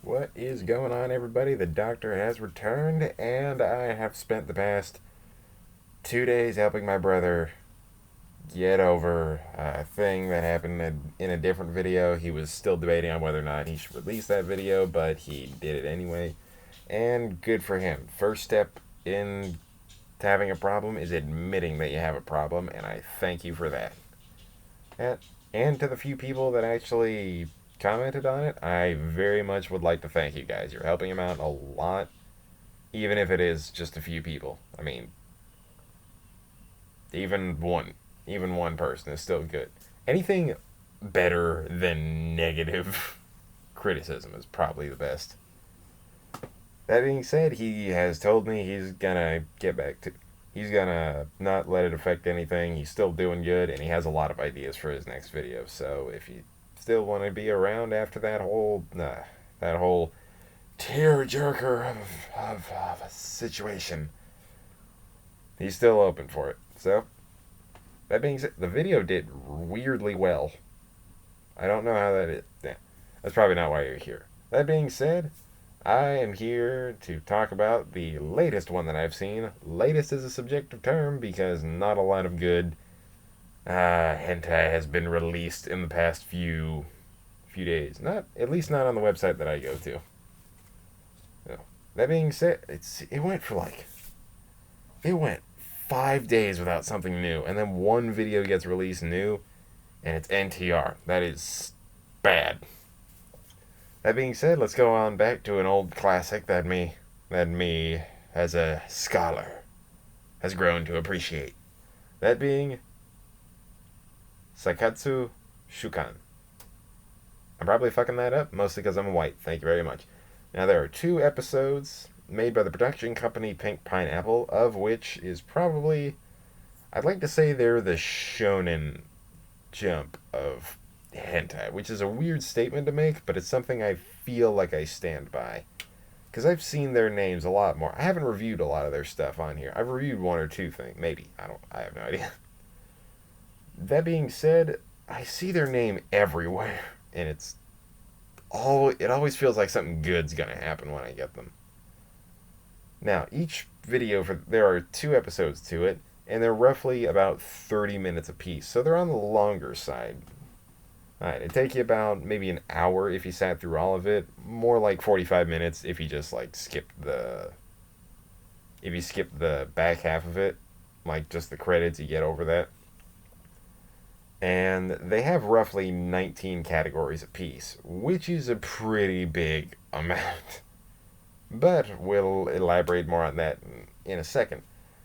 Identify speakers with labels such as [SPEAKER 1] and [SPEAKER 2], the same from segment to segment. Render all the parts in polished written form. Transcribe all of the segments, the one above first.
[SPEAKER 1] What is going on, everybody? The doctor has returned, and I have spent the past 2 days helping my brother get over a thing that happened in a different video. He was still debating on whether or not he should release that video, but he did it anyway, and good for him. First step in having a problem is admitting that you have a problem, and I thank you for that. And, and to the few people that actually commented on it, I very much would like to thank you guys. You're helping him out a lot, even if it is just a few people. I mean, even one, even one person is still good. Anything better than negative criticism is probably the best. That being said, he has told me he's gonna get back to. He's gonna not let it affect anything. He's still doing good, and he has a lot of ideas for his next video. So if you still want to be around after that whole tearjerker of a situation, he's still open for it. So that being said, the video did weirdly well. I don't know how that is. Yeah, that's probably not why you're here. That being said, I am here to talk about the latest one that I've seen. Latest is a subjective term because not a lot of good hentai has been released in the past few days. Not at least not on the website that I go to. No. That being said, it went 5 days without something new, and then one video gets released new, and it's NTR. That is bad. That being said, let's go on back to an old classic that me as a scholar has grown to appreciate. That being Seikatsu Shuukan. I'm probably fucking that up, mostly because I'm white. Thank you very much. Now, there are 2 episodes made by the production company Pink Pineapple, of which is probably, I'd like to say they're the shonen jump of hentai, which is a weird statement to make, but it's something I feel like I stand by. Because I've seen their names a lot more. I haven't reviewed a lot of their stuff on here. I've reviewed 1 or 2 things. Maybe. I have no idea. That being said, I see their name everywhere, and it always feels like something good's gonna happen when I get them. Now, each video, there are 2 episodes to it, and they're roughly about 30 minutes apiece, so they're on the longer side. Alright, it'd take you about maybe an hour if you sat through all of it. More like 45 minutes if you just skip the back half of it, like just the credits, you get over that. And they have roughly 19 categories apiece, which is a pretty big amount. But we'll elaborate more on that in a second.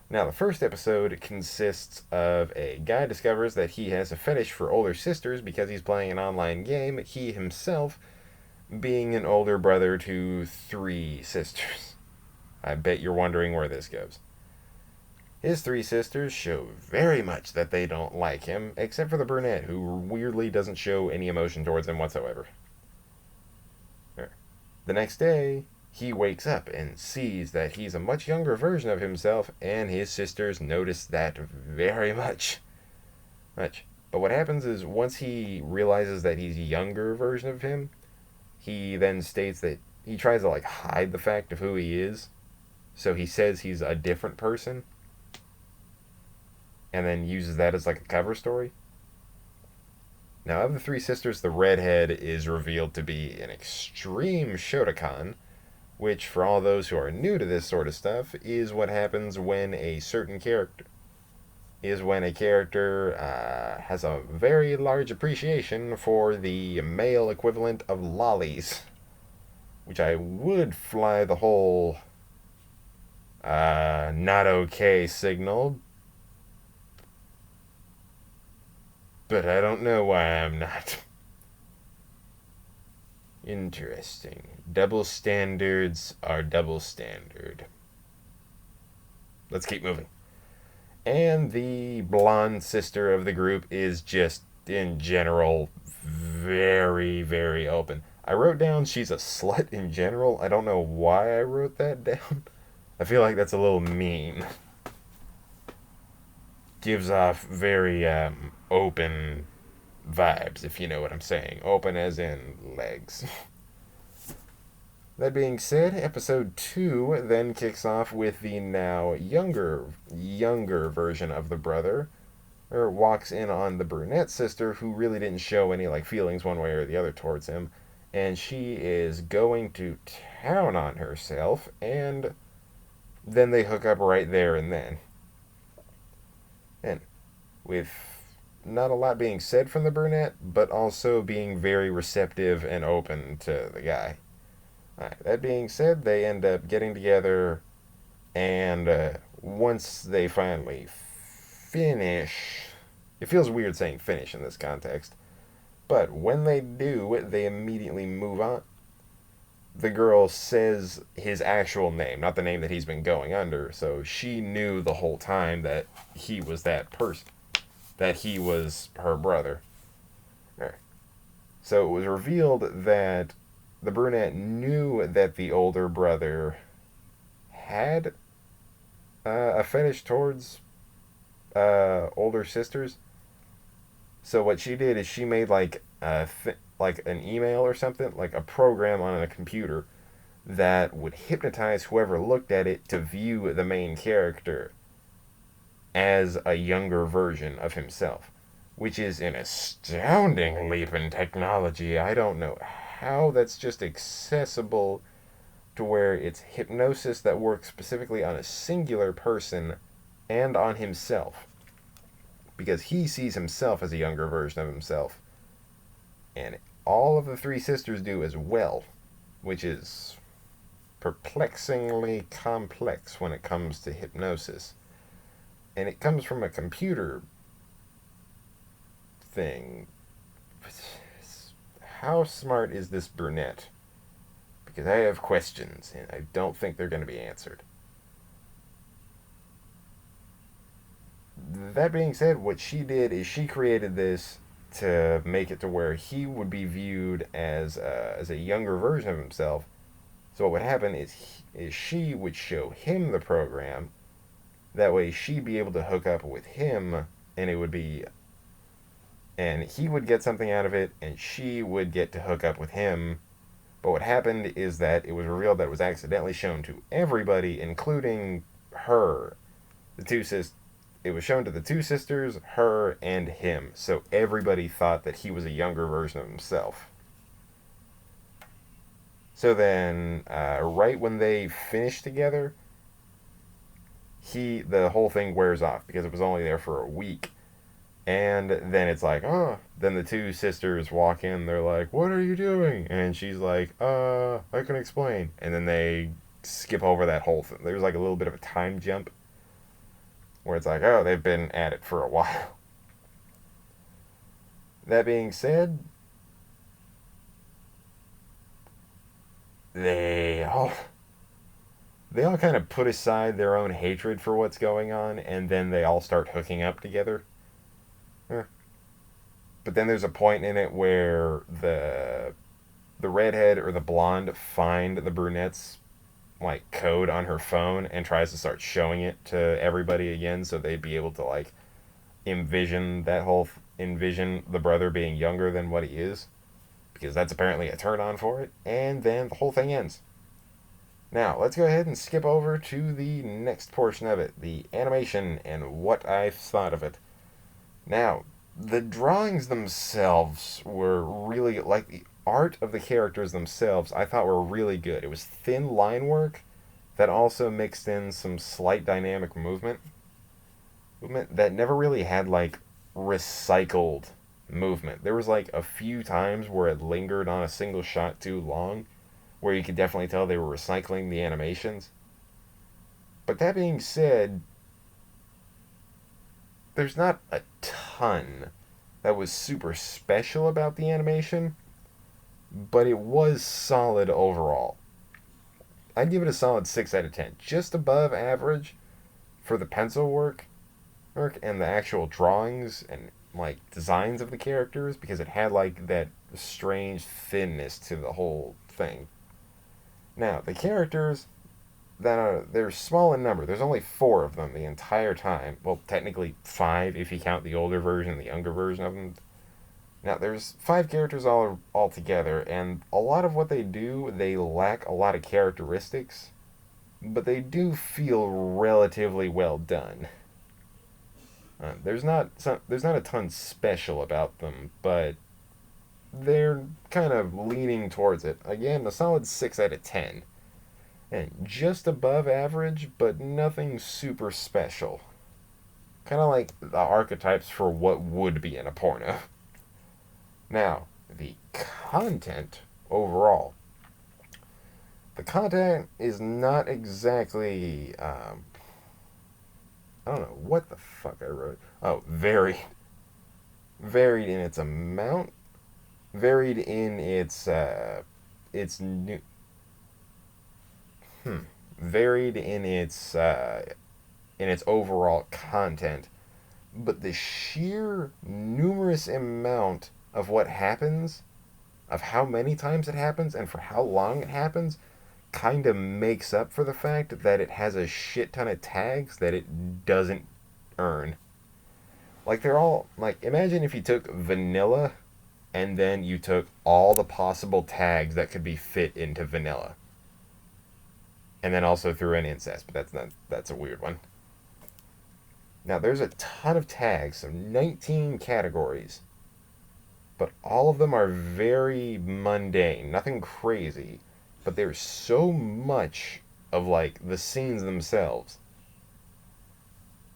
[SPEAKER 1] Now, the first episode consists of a guy discovers that he has a fetish for older sisters because he's playing an online game, he himself being an older brother to 3 sisters. I bet you're wondering where this goes. His 3 sisters show very much that they don't like him, except for the brunette, who weirdly doesn't show any emotion towards him whatsoever. The next day, he wakes up and sees that he's a much younger version of himself, and his sisters notice that very much. But what happens is, once he realizes that he's a younger version of him, he then states that he tries to hide the fact of who he is. So he says he's a different person, and then uses that as a cover story. Now, of the 3 sisters, the redhead is revealed to be an extreme shotokan, which, for all those who are new to this sort of stuff, is what happens when a character has a very large appreciation for the male equivalent of lollies, which I would fly the whole not okay signal, but I don't know why I'm not. Interesting. Double standards are double standard. Let's keep moving. And the blonde sister of the group is just, in general, very, very open. I wrote down she's a slut in general. I don't know why I wrote that down. I feel like that's a little mean. Gives off very open vibes, if you know what I'm saying. Open as in legs. That being said, episode 2 then kicks off with the now younger version of the brother, or walks in on the brunette sister who really didn't show any like feelings one way or the other towards him, and she is going to town on herself, and then they hook up right there and then. And with not a lot being said from the brunette, but also being very receptive and open to the guy. Right, that being said, they end up getting together, and once they finally finish, it feels weird saying finish in this context, but when they do, they immediately move on. The girl says his actual name, not the name that he's been going under, so she knew the whole time that he was that person, that he was her brother. So it was revealed that the brunette knew that the older brother had a fetish towards older sisters. So what she did is she made like like an email or something, like a program on a computer that would hypnotize whoever looked at it to view the main character as a younger version of himself, which is an astounding leap in technology. I don't know how that's just accessible to where it's hypnosis that works specifically on a singular person and on himself, because he sees himself as a younger version of himself, and all of the three sisters do as well, which is perplexingly complex when it comes to hypnosis. And it comes from a computer thing. How smart is this brunette? Because I have questions, and I don't think they're going to be answered. That being said, what she did is she created this to make it to where he would be viewed as a younger version of himself. So what would happen is she would show him the program. That way she'd be able to hook up with him, and it would be, and he would get something out of it, and she would get to hook up with him. But what happened is that it was revealed that it was accidentally shown to everybody, including her. It was shown to the two sisters, her, and him. So everybody thought that he was a younger version of himself. So then, right when they finish together, the whole thing wears off because it was only there for a week. And then it's like, oh, then the two sisters walk in, they're like, what are you doing? And she's like, I can explain. And then they skip over that whole thing. There's like a little bit of a time jump where it's like, oh, they've been at it for a while. That being said, they all kind of put aside their own hatred for what's going on, and then they all start hooking up together. But then there's a point in it where the redhead or the blonde find the brunette's like code on her phone and tries to start showing it to everybody again, so they'd be able to like envision the brother being younger than what he is, because that's apparently a turn on for it. And then the whole thing ends. Now, let's go ahead and skip over to the next portion of it, the animation and what I thought of it. Now, the drawings themselves were really, like, the art of the characters themselves, I thought were really good. It was thin line work that also mixed in some slight dynamic movement that never really had, like, recycled movement. There was, like, a few times where it lingered on a single shot too long, where you could definitely tell they were recycling the animations. But that being said, there's not a ton that was super special about the animation, but it was solid overall. I'd give it a solid 6 out of 10. Just above average for the pencil work and the actual drawings and like designs of the characters, because it had like that strange thinness to the whole thing. Now, the characters they're small in number. There's only 4 of them the entire time. Well, technically 5 if you count the older version and the younger version of them. Now, there's 5 characters all together, and a lot of what they do, they lack a lot of characteristics, but they do feel relatively well done. There's not a ton special about them, but they're kind of leaning towards it. Again, a solid 6 out of 10, and just above average, but nothing super special. Kind of like the archetypes for what would be in a porno. Now, the content overall. The content is not exactly. I don't know what the fuck I wrote. Oh, varied. Varied in its amount. Varied in its new. Varied in its overall content, but the sheer numerous amount of what happens, of how many times it happens, and for how long it happens, kind of makes up for the fact that it has a shit ton of tags that it doesn't earn. Like, they're all, like, imagine if you took vanilla and then you took all the possible tags that could be fit into vanilla. And then also threw in incest, but that's a weird one. Now, there's a ton of tags, so 19 categories, but all of them are very mundane, nothing crazy, but there's so much of, like, the scenes themselves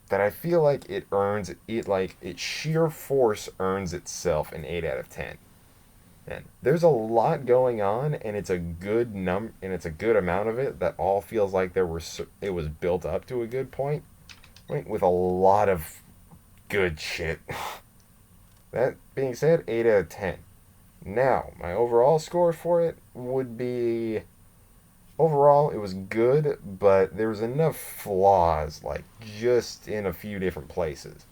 [SPEAKER 1] that I feel like it earns it, like, its sheer force earns itself an 8 out of 10. And there's a lot going on, and it's a good and it's a good amount of it that all feels like it was built up to a good point, right, with a lot of good shit. That being said, 8 out of 10. Now, my overall score for it would be, overall, it was good, but there was enough flaws, like, just in a few different places.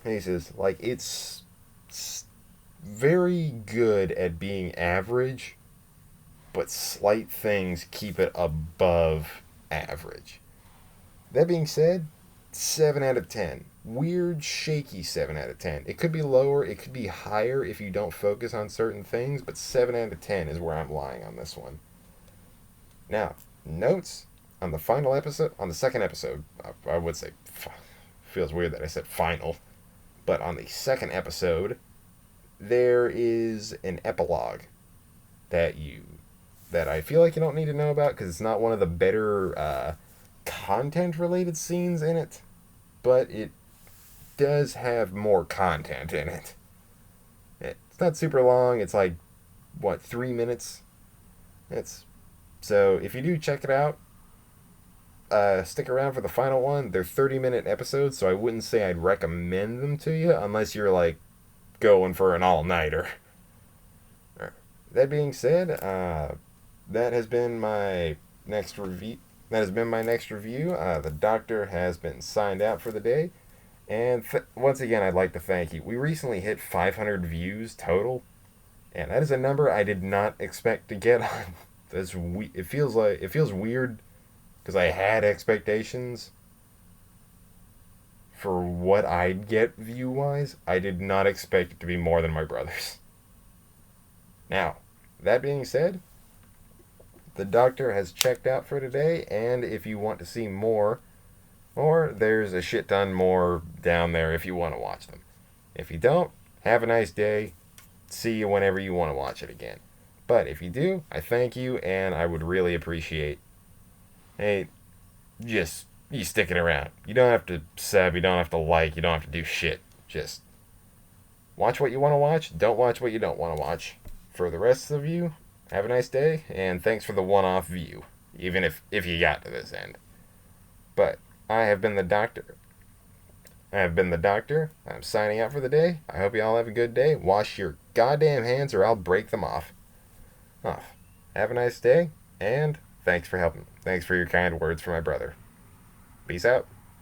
[SPEAKER 1] He says, like, it's very good at being average, but slight things keep it above average. That being said, 7 out of 10. Weird, shaky 7 out of 10. It could be lower, it could be higher if you don't focus on certain things, but 7 out of 10 is where I'm lying on this one. Now, notes on the final episode, on the second episode, I would say, feels weird that I said final, but on the second episode, there is an epilogue that I feel like you don't need to know about because it's not one of the better content related scenes in it, but it does have more content in it. It's not super long. It's like, what, 3 minutes? So if you do check it out, stick around for the final one. They're 30-minute episodes, so I wouldn't say I'd recommend them to you unless you're, like, going for an all-nighter. That being said, that has been my next review. The doctor has been signed out for the day. And once again, I'd like to thank you. We recently hit 500 views total, and that is a number I did not expect to get on. It feels weird because I had expectations for what I'd get view-wise. I did not expect it to be more than my brother's. Now, that being said, the doctor has checked out for today, and if you want to see more, or there's a shit ton more down there if you want to watch them. If you don't, have a nice day. See you whenever you want to watch it again. But if you do, I thank you, and I would really appreciate, hey, just you sticking around. You don't have to sub, you don't have to like, you don't have to do shit. Just watch what you want to watch, don't watch what you don't want to watch. For the rest of you, have a nice day, and thanks for the one-off view, even if you got to this end. But I have been the doctor. I'm signing out for the day. I hope you all have a good day. Wash your goddamn hands or I'll break them off. Have a nice day, and thanks for helping. Thanks for your kind words for my brother. Peace out.